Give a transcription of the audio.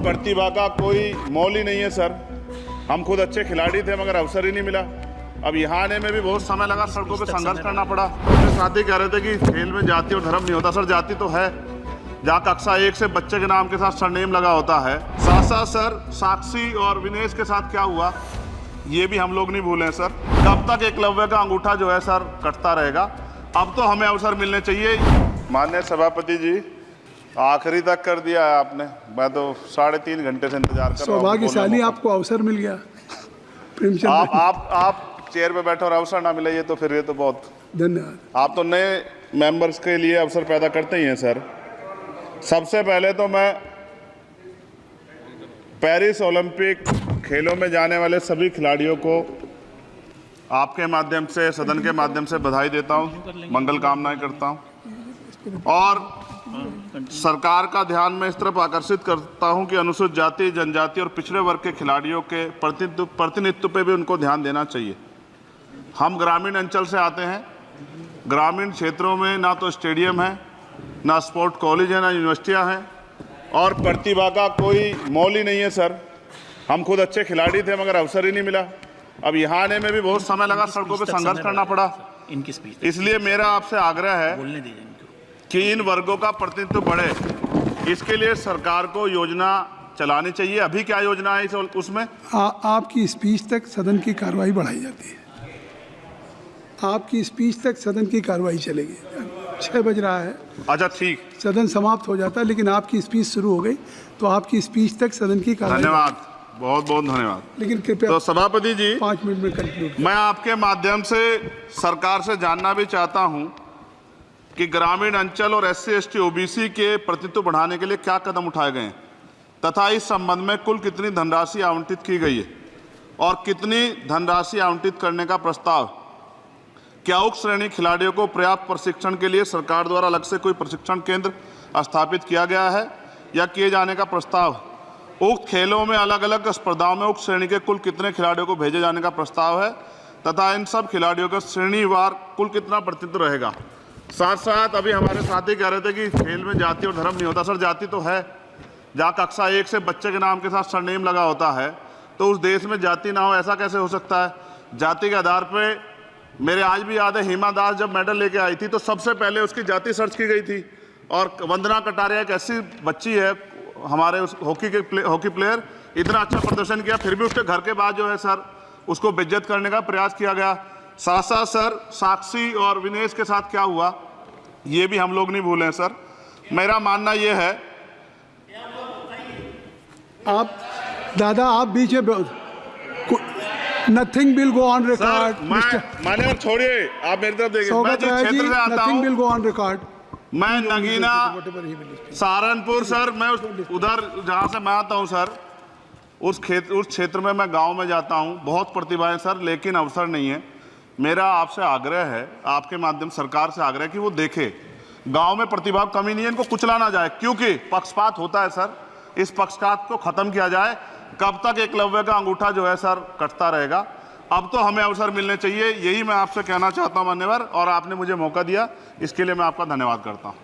प्रतिभा का कोई मोल ही नहीं है सर। हम खुद अच्छे खिलाड़ी थे मगर अवसर ही नहीं मिला। अब यहाँ आने में भी बहुत समय लगा, सड़कों पे संघर्ष करना पड़ा। मेरे साथी कह रहे थे कि खेल में जाति और धर्म नहीं होता। सर जाति तो है, जहाँ कक्षा 1 से बच्चे के नाम के साथ सरनेम लगा होता है। साथ साथ सर साक्षी और विनेश के साथ क्या हुआ ये भी हम लोग नहीं भूलें सर। कब तक एकलव्य का अंगूठा जो है सर कटता रहेगा। अब तो हमें अवसर मिलने चाहिए। माननीय सभापति जी, आखिरी तक कर दिया है आपने। मैं तो 3.5 घंटे से इंतजार कर रहा हूँ। सौभाग्यशाली आपको अवसर मिल गया। आप चेयर पे बैठे और अवसर ना मिले, ये तो फिर ये तो बहुत धन्यवाद। आप तो नए मेंबर्स के लिए अवसर पैदा करते ही हैं सर। सबसे पहले तो मैं पेरिस ओलंपिक खेलों में जाने वाले सभी खिलाड़ियों को आपके माध्यम से, सदन के माध्यम से बधाई देता हूं, मंगल कामनाएं करता हूं और सरकार का ध्यान मैं इस तरफ आकर्षित करता हूं कि अनुसूचित जाति, जनजाति और पिछड़े वर्ग के खिलाड़ियों के प्रतिनिधित्व पे भी उनको ध्यान देना चाहिए। हम ग्रामीण अंचल से आते हैं। ग्रामीण क्षेत्रों में ना तो स्टेडियम है, ना स्पोर्ट कॉलेज है, ना यूनिवर्सिटियां हैं और प्रतिभा का कोई मोल ही नहीं है सर। हम खुद अच्छे खिलाड़ी थे मगर अवसर ही नहीं मिला। अब यहाँ आने में भी बहुत समय लगा, सड़कों पे संघर्ष करना पड़ा। इसलिए मेरा आपसे आग्रह है कि इन वर्गों का प्रतिनिधित्व बढ़े। इसके लिए सरकार को योजना चलानी चाहिए। अभी क्या योजना है उसमें? आपकी स्पीच तक सदन की कार्रवाई बढ़ाई जाती है। आपकी स्पीच तक सदन की कार्रवाई चलेगी। 6 बज रहा है। अच्छा ठीक, सदन समाप्त हो जाता है, लेकिन आपकी स्पीच शुरू हो गई तो आपकी स्पीच तक सदन की कार्रवाई। धन्यवाद, बहुत बहुत धन्यवाद। लेकिन कृपया तो सभापति जी 5 मिनट में कंक्लूड। मैं आपके माध्यम से सरकार से जानना भी चाहता हूं कि ग्रामीण अंचल और SC, ST, OBC के प्रतिनिधित्व बढ़ाने के लिए क्या कदम उठाए गए हैं तथा इस संबंध में कुल कितनी धनराशि आवंटित की गई है और कितनी धनराशि आवंटित करने का प्रस्ताव। क्या उक्त श्रेणी खिलाड़ियों को पर्याप्त प्रशिक्षण के लिए सरकार द्वारा अलग से कोई प्रशिक्षण केंद्र स्थापित किया गया है या किए जाने का प्रस्ताव। उक्त खेलों में अलग अलग स्पर्धाओं में उक्त श्रेणी के कुल कितने खिलाड़ियों को भेजे जाने का प्रस्ताव है तथा इन सब खिलाड़ियों का श्रेणीवार कुल कितना प्रतिनिधित्व रहेगा। साथ साथ अभी हमारे साथी कह रहे थे कि खेल में जाति और धर्म नहीं होता। सर जाति तो है, जहाँ कक्षा 1 से बच्चे के नाम के साथ सरनेम लगा होता है तो उस देश में जाति ना हो, ऐसा कैसे हो सकता है। जाति के आधार पर मेरे आज भी याद है, हिमा दास जब मेडल लेके आई थी तो सबसे पहले उसकी जाति सर्च की गई थी। और वंदना कटारिया एक ऐसी बच्ची है हमारे उस हॉकी प्लेयर, इतना अच्छा प्रदर्शन किया, फिर भी उसके घर के बाद जो है सर उसको बेइज्जत करने का प्रयास किया गया। साथ साथ सर साक्षी और विनेश के साथ क्या हुआ ये भी हम लोग नहीं भूलें सर। मेरा मानना ये है, आप दादा आप बीच में nothing will go on record. मैंने छोड़िए, आप मेरी तरफ देखिए। मैं जिस क्षेत्र से आता हूं, nothing will go on record. मैं नगीना सहारनपुर सर, मैं उधर जहाँ से मैं आता हूँ सर, उस क्षेत्र में मैं गांव में जाता हूँ। बहुत प्रतिभाएं सर, लेकिन अवसर नहीं है। मेरा आपसे आग्रह है, आपके माध्यम सरकार से आग्रह है कि वो देखे गांव में प्रतिभा कमी नहीं है, इनको कुचला ना जाए क्योंकि पक्षपात होता है सर। इस पक्षपात को खत्म किया जाए। कब तक एकलव्य का अंगूठा जो है सर कटता रहेगा। अब तो हमें अवसर मिलने चाहिए, यही मैं आपसे कहना चाहता हूं मान्यवर, और आपने मुझे मौका दिया इसके लिए मैं आपका धन्यवाद करता हूं।